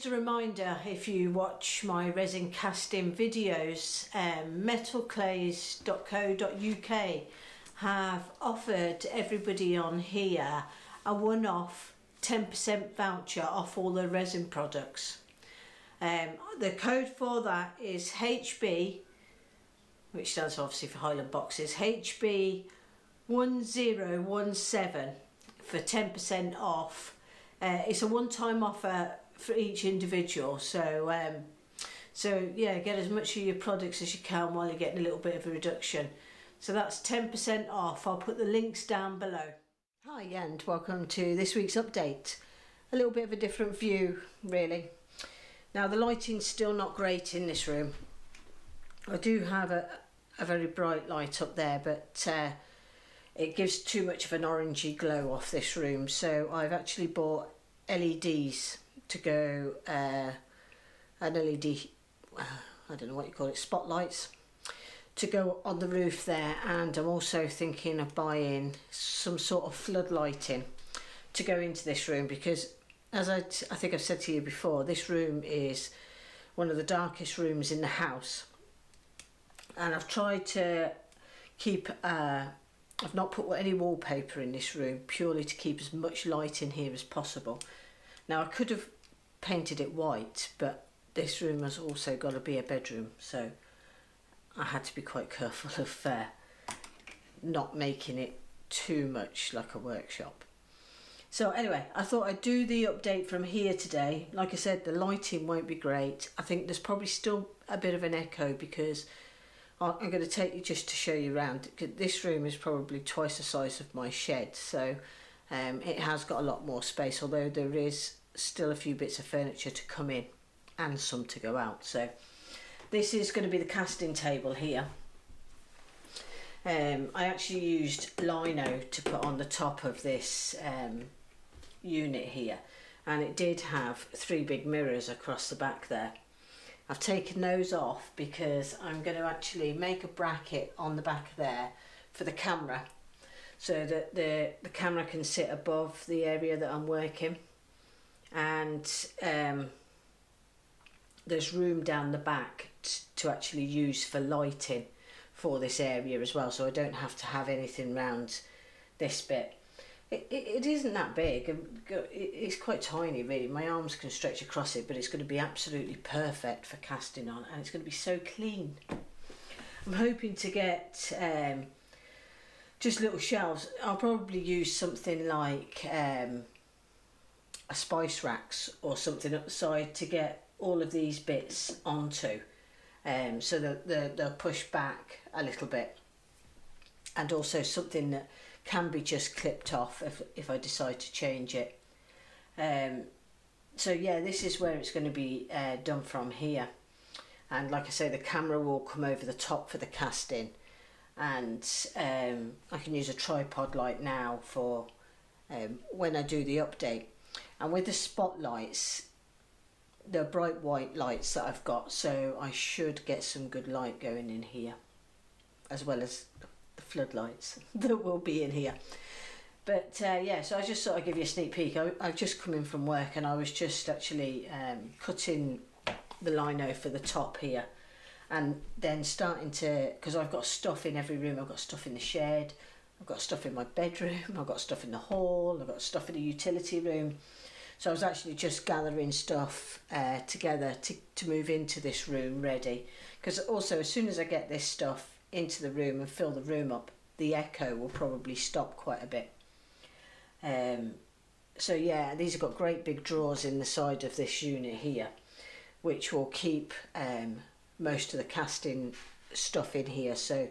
just a reminder, if you watch my resin casting videos, metalclays.co.uk have offered everybody on here a one-off 10% voucher off all the resin products. The code for that is HB, which stands obviously for Highlandboxes, HB1017 for 10% off. It's a one-time offer for each individual, so yeah, get as much of your products as you can while you're getting a little bit of a reduction. So that's 10% off. I'll put the links down below. Hi and welcome to this week's update. A little bit of a different view really. Now the lighting's still not great in this room. I do have a very bright light up there, but it gives too much of an orangey glow off this room, so I've actually bought LEDs to go, an LED, I don't know what you call it, spotlights, to go on the roof there, and I'm also thinking of buying some sort of floodlighting to go into this room, because as I think I've said to you before, this room is one of the darkest rooms in the house, and I've tried to keep I've not put any wallpaper in this room purely to keep as much light in here as possible. Now I could have painted it white, but this room has also got to be a bedroom, so I had to be quite careful of not making it too much like a workshop. So anyway, I thought I'd do the update from here today. Like I said, the lighting won't be great. I think there's probably still a bit of an echo because I'm going to take you just to show you around. This room is probably twice the size of my shed, so it has got a lot more space, although there is still a few bits of furniture to come in and some to go out. So this is going to be the casting table here. I actually used lino to put on the top of this unit here, and it did have 3 big mirrors across the back there. I've taken those off because I'm going to actually make a bracket on the back there for the camera, so that the camera can sit above the area that I'm working, and there's room down the back to actually use for lighting for this area as well, so I don't have to have anything round this bit. It isn't that big, it's quite tiny really. My arms can stretch across it, but it's going to be absolutely perfect for casting on, and it's going to be so clean. I'm hoping to get just little shelves. I'll probably use something like a spice racks or something up the side to get all of these bits onto, so that they'll push back a little bit, and also something that can be just clipped off if I decide to change it. So yeah, this is where it's going to be done from here, and like I say, the camera will come over the top for the casting, and I can use a tripod light now for when I do the update. And with the spotlights, the bright white lights that I've got, so I should get some good light going in here, as well as the floodlights that will be in here. But yeah, so I just thought I'd give you a sneak peek. I've just come in from work, and I was just actually cutting the lino for the top here, and then starting to, because I've got stuff in every room. I've got stuff in the shed, I've got stuff in my bedroom, I've got stuff in the hall, I've got stuff in the utility room. So I was actually just gathering stuff together to move into this room ready, because also as soon as I get this stuff into the room and fill the room up, the echo will probably stop quite a bit. So yeah, these have got great big drawers in the side of this unit here, which will keep most of the casting stuff in here, so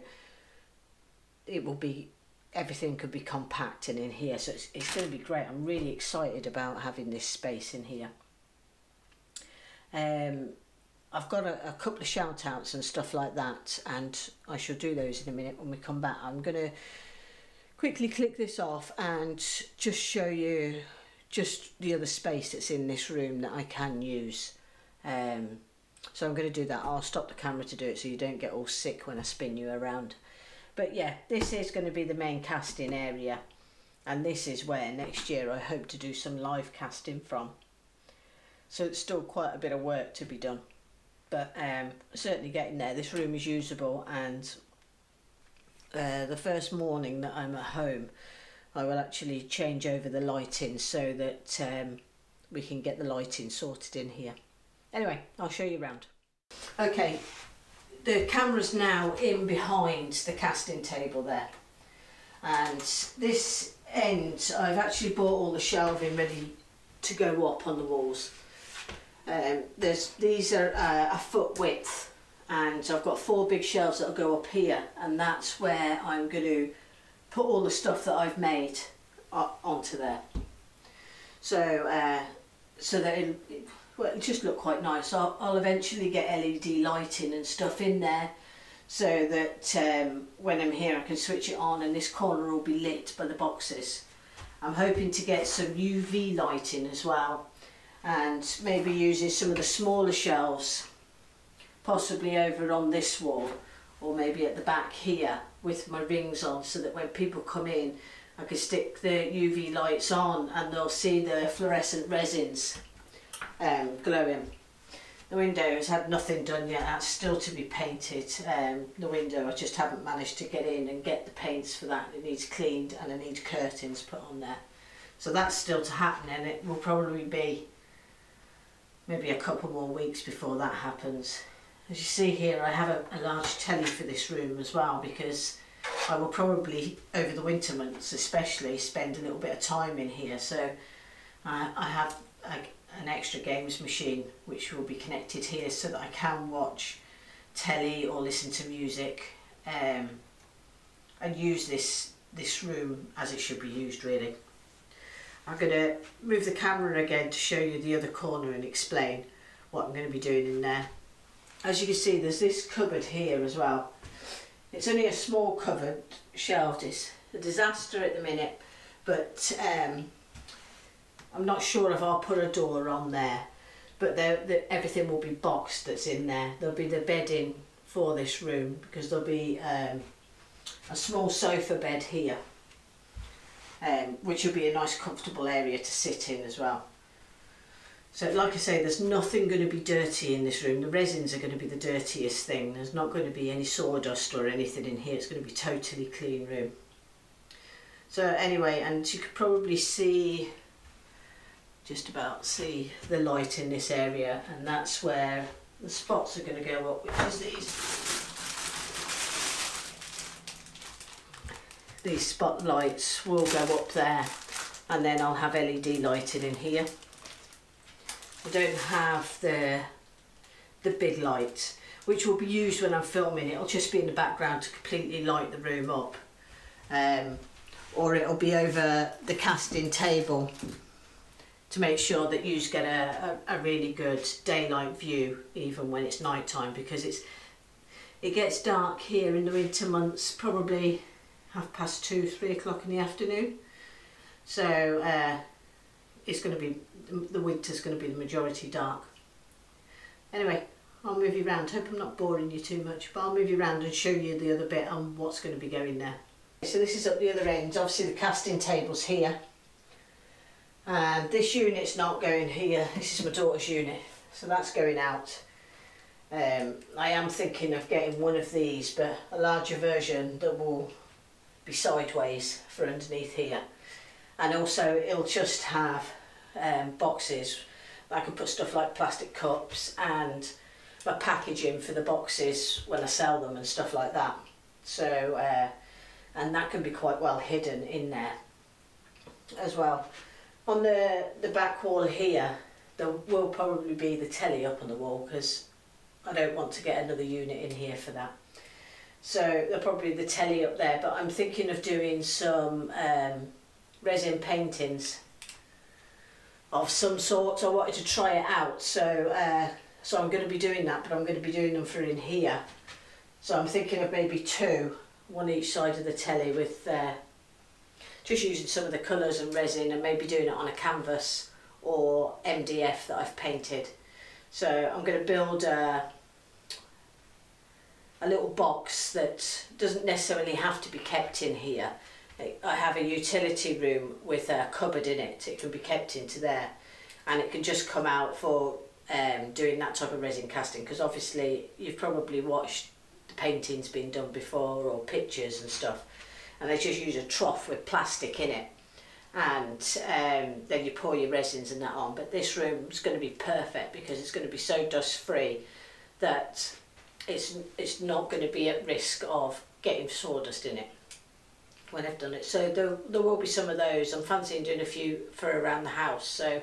it will be, everything could be compact and in here, so it's going to be great. I'm really excited about having this space in here. I've got a couple of shout outs and stuff like that, and I shall do those in a minute when we come back. I'm going to quickly click this off and just show you just the other space that's in this room that I can use. So I'm going to do that. I'll stop the camera to do it so you don't get all sick when I spin you around. But yeah, this is going to be the main casting area, and this is where next year I hope to do some live casting from. So it's still quite a bit of work to be done, but certainly getting there. This room is usable, and the first morning that I'm at home I will actually change over the lighting so that we can get the lighting sorted in here. Anyway, I'll show you around. Okay, the camera's now in behind the casting table there, and this end I've actually bought all the shelving ready to go up on the walls. These are a foot width, and I've got 4 big shelves that'll go up here, and that's where I'm going to put all the stuff that I've made onto there. So so that it'll just look quite nice. I'll eventually get LED lighting and stuff in there, so that when I'm here I can switch it on and this corner will be lit by the boxes. I'm hoping to get some UV lighting as well, and maybe using some of the smaller shelves, possibly over on this wall or maybe at the back here with my rings on, so that when people come in I can stick the UV lights on and they'll see the fluorescent resins glowing. The window has had nothing done yet, that's still to be painted. The window I just haven't managed to get in and get the paints for that. It needs cleaned and I need curtains put on there. So that's still to happen, and it will probably be maybe a couple more weeks before that happens. As you see here, I have a large telly for this room as well, because I will probably, over the winter months especially, spend a little bit of time in here. So I have an extra games machine which will be connected here, so that I can watch telly or listen to music, and use this room as it should be used, really. I'm going to move the camera again to show you the other corner and explain what I'm going to be doing in there. As you can see, there's this cupboard here as well. It's only a small cupboard, shelved. It's a disaster at the minute, but I'm not sure if I'll put a door on there, but everything will be boxed that's in there. There'll be the bedding for this room, because there'll be a small sofa bed here, which will be a nice comfortable area to sit in as well. So like I say, there's nothing going to be dirty in this room. The resins are going to be the dirtiest thing. There's not going to be any sawdust or anything in here. It's going to be a totally clean room. So anyway, and you could probably see, just about see the light in this area, and that's where the spots are going to go up, which is these spotlights will go up there, and then I'll have LED lighting in here. I don't have the big light, which will be used when I'm filming. It'll just be in the background to completely light the room up, or it'll be over the casting table to make sure that you get a really good daylight view even when it's night time, because it gets dark here in the winter months probably 2:30, 3 o'clock in the afternoon. So it's going to be, the winter's going to be the majority dark. Anyway, I'll move you around. Hope I'm not boring you too much, but I'll move you around and show you the other bit on what's going to be going there. So this is up the other end. Obviously the casting table's here, and this unit's not going here. This is my daughter's unit, so that's going out. I am thinking of getting one of these, but a larger version that will be sideways for underneath here, and also it'll just have boxes. I can put stuff like plastic cups and my packaging for the boxes when I sell them and stuff like that. So and that can be quite well hidden in there as well. On the back wall here, there will probably be the telly up on the wall, because I don't want to get another unit in here for that. So there'll probably be the telly up there, but I'm thinking of doing some resin paintings of some sort. I wanted to try it out, so so I'm going to be doing that, but I'm going to be doing them for in here. So I'm thinking of maybe 2, one each side of the telly, with just using some of the colours and resin, and maybe doing it on a canvas or MDF that I've painted. So I'm going to build a little box that doesn't necessarily have to be kept in here. I have a utility room with a cupboard in it. It can be kept into there, and it can just come out for doing that type of resin casting, because obviously you've probably watched the paintings being done before or pictures and stuff, and they just use a trough with plastic in it, and then you pour your resins and that on. But this room's going to be perfect because it's going to be so dust free that it's not going to be at risk of getting sawdust in it when I've done it. So there will be some of those. I'm fancying doing a few for around the house, so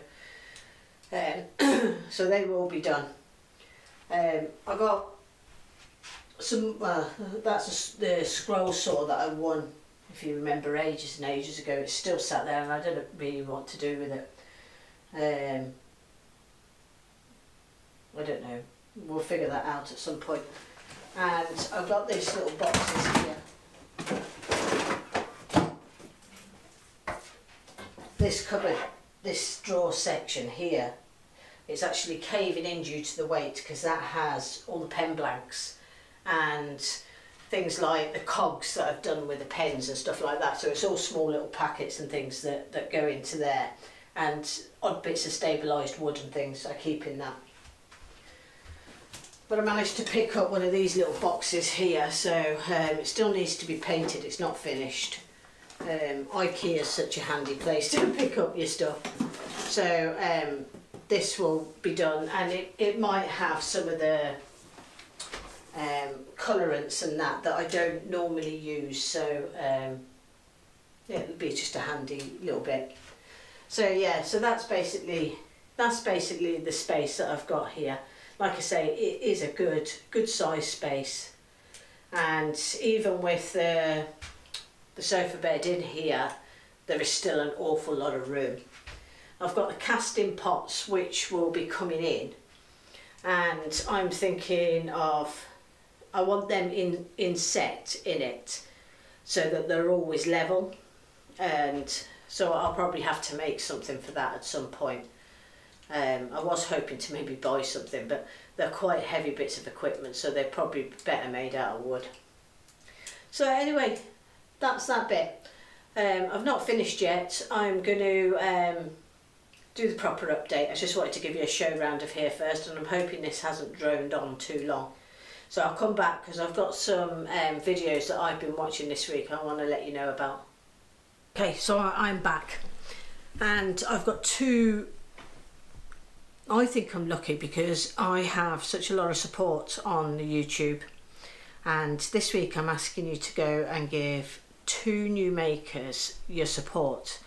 so they will be done. I got some, that's the scroll saw that I won, if you remember, ages and ages ago. It's still sat there and I don't really know what to do with it. I don't know, we'll figure that out at some point. And I've got these little boxes here. This cupboard, this drawer section here, it's actually caving in due to the weight, because that has all the pen blanks and things like the cogs that I've done with the pens and stuff like that. So it's all small little packets and things that go into there, and odd bits of stabilised wood and things I keep in that. But I managed to pick up one of these little boxes here, so it still needs to be painted, it's not finished. IKEA is such a handy place to pick up your stuff. So this will be done, and it might have some of the colourants and that I don't normally use, so yeah, it'll be just a handy little bit. So yeah, so that's basically the space that I've got here. Like I say, it is a good size space, and even with the sofa bed in here, there is still an awful lot of room. I've got the casting pots which will be coming in, and I'm thinking of, I want them inset in it so that they're always level, and so I'll probably have to make something for that at some point. I was hoping to maybe buy something, but they're quite heavy bits of equipment, so they're probably better made out of wood. So anyway, that's that bit. I've not finished yet. I'm going to do the proper update. I just wanted to give you a show round of here first, and I'm hoping this hasn't droned on too long. So I'll come back because I've got some videos that I've been watching this week I want to let you know about. Okay, so I'm back, and I've got two. I think I'm lucky because I have such a lot of support on the YouTube, and this week I'm asking you to go and give 2 new makers your support.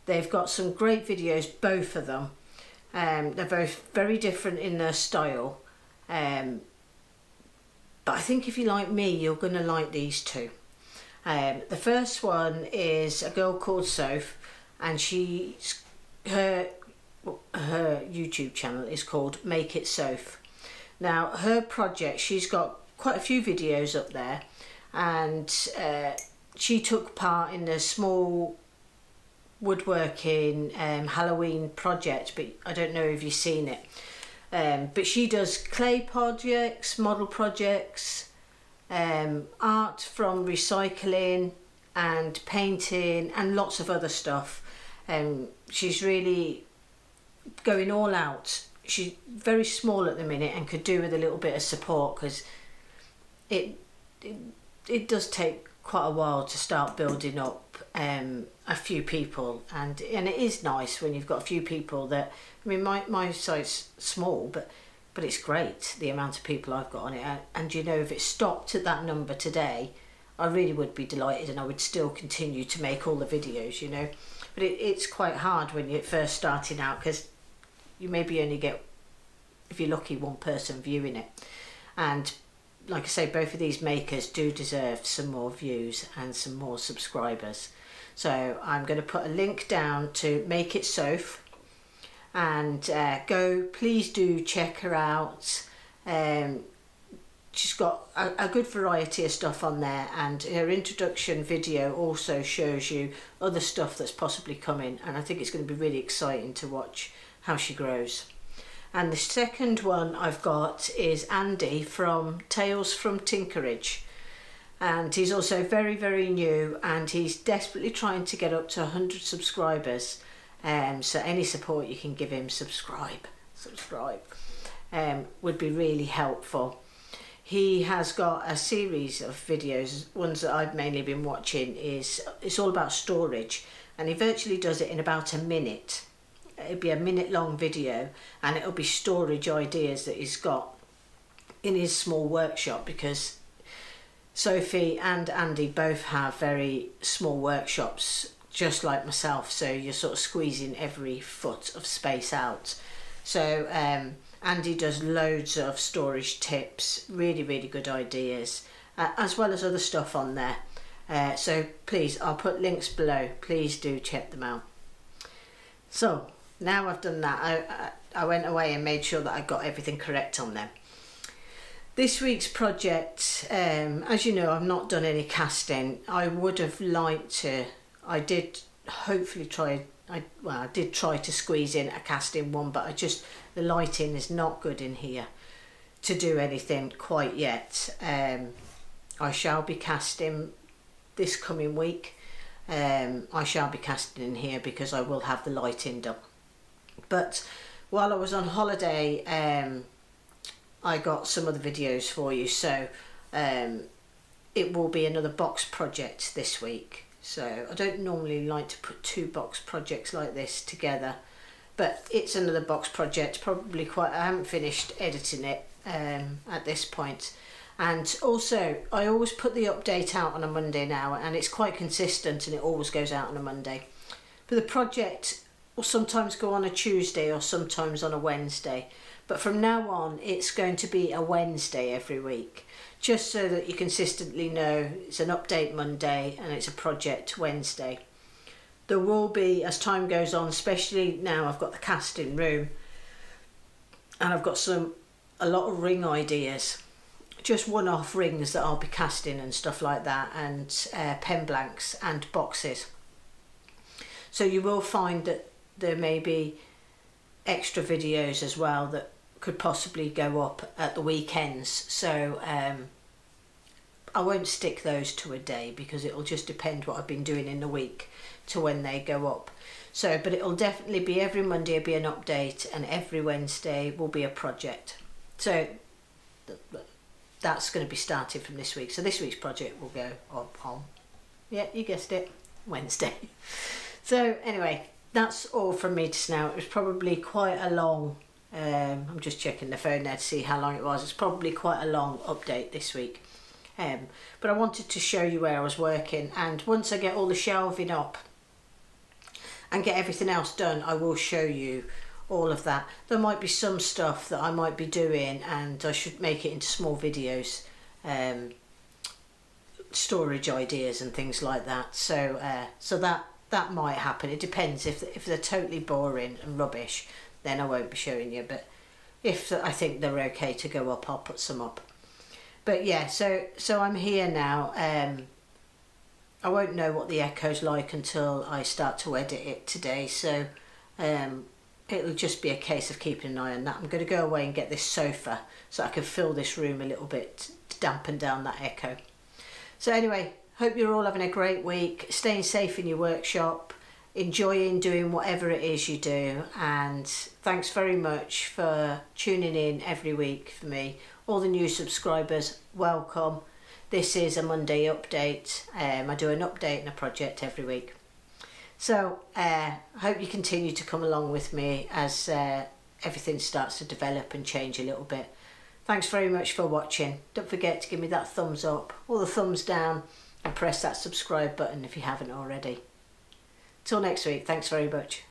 They've got some great videos, both of them. They're both very different in their style, but I think if you like me, you're going to like these two. The first one is a girl called Soph, and her YouTube channel is called Make It Soph. Now her project, she's got quite a few videos up there, and she took part in a small woodworking Halloween project, but I don't know if you've seen it. But she does clay projects, model projects, art from recycling and painting and lots of other stuff. She's really going all out. She's very small at the minute and could do with a little bit of support, because it does take quite a while to start building up a few people, and it is nice when you've got a few people that, I mean, my site's small, but it's great the amount of people I've got on it, and you know, if it stopped at that number today, I really would be delighted, and I would still continue to make all the videos, you know. But it's quite hard when you're first starting out, because you maybe only get, if you're lucky, one person viewing it. And like I say, both of these makers do deserve some more views and some more subscribers. So I'm going to put a link down to Make It Soph, and please do check her out. She's got a good variety of stuff on there, and her introduction video also shows you other stuff that's possibly coming, and I think it's going to be really exciting to watch how she grows. And the second one I've got is Andy from Tales from Tinkerage, and he's also very, very new, and he's desperately trying to get up to 100 subscribers. So any support you can give him, subscribe, would be really helpful. He has got a series of videos. Ones that I've mainly been watching it's all about storage, and he virtually does it in about a minute. It'll be a minute long video, and it'll be storage ideas that he's got in his small workshop, because Sophie and Andy both have very small workshops, just like myself, so you're sort of squeezing every foot of space out. So Andy does loads of storage tips, really good ideas, as well as other stuff on there. So please, I'll put links below, please do check them out. So now I've done that, I went away and made sure that I got everything correct on them. This week's project, as you know, I've not done any casting. I would have liked to, I did try to squeeze in a casting one, but the lighting is not good in here to do anything quite yet. I shall be casting this coming week. I shall be casting in here because I will have the lighting done. But while I was on holiday, I got some other videos for you, so it will be another box project this week. So I don't normally like to put two box projects like this together, but it's another box project, probably I haven't finished editing it at this point. And also, I always put the update out on a Monday now, and it's quite consistent, and it always goes out on a Monday. But the project will sometimes go on a Tuesday or sometimes on a Wednesday. But from now on, it's going to be a Wednesday every week, just so that you consistently know it's an update Monday and it's a project Wednesday. There will be, as time goes on, especially now I've got the casting room, and I've got a lot of ring ideas, just one-off rings that I'll be casting and stuff like that, and pen blanks and boxes. So you will find that there may be extra videos as well that could possibly go up at the weekends. So I won't stick those to a day, because it'll just depend what I've been doing in the week to when they go up. So, but it'll definitely be every Monday will be an update, and every Wednesday will be a project. So that's going to be started from this week. So this week's project will go up on, yeah, you guessed it, Wednesday. So anyway, that's all from me just now. It was probably quite a long, I'm just checking the phone there to see how long it was. It's probably quite a long update this week. But I wanted to show you where I was working, and once I get all the shelving up and get everything else done, I will show you all of that. There might be some stuff that I might be doing, and I should make it into small videos, storage ideas and things like that. So so that might happen. It depends. If they're totally boring and rubbish, then I won't be showing you, but if I think they're okay to go up, I'll put some up. But yeah, so I'm here now. I won't know what the echo's like until I start to edit it today, so it'll just be a case of keeping an eye on that. I'm going to go away and get this sofa so I can fill this room a little bit to dampen down that echo. So anyway, hope you're all having a great week, staying safe in your workshop, enjoying doing whatever it is you do, and thanks very much for tuning in every week for me. All the new subscribers, welcome. This is a Monday update. I do an update and a project every week. So I hope you continue to come along with me as everything starts to develop and change a little bit. Thanks very much for watching. Don't forget to give me that thumbs up or the thumbs down, and press that subscribe button if you haven't already. Till next week, thanks very much.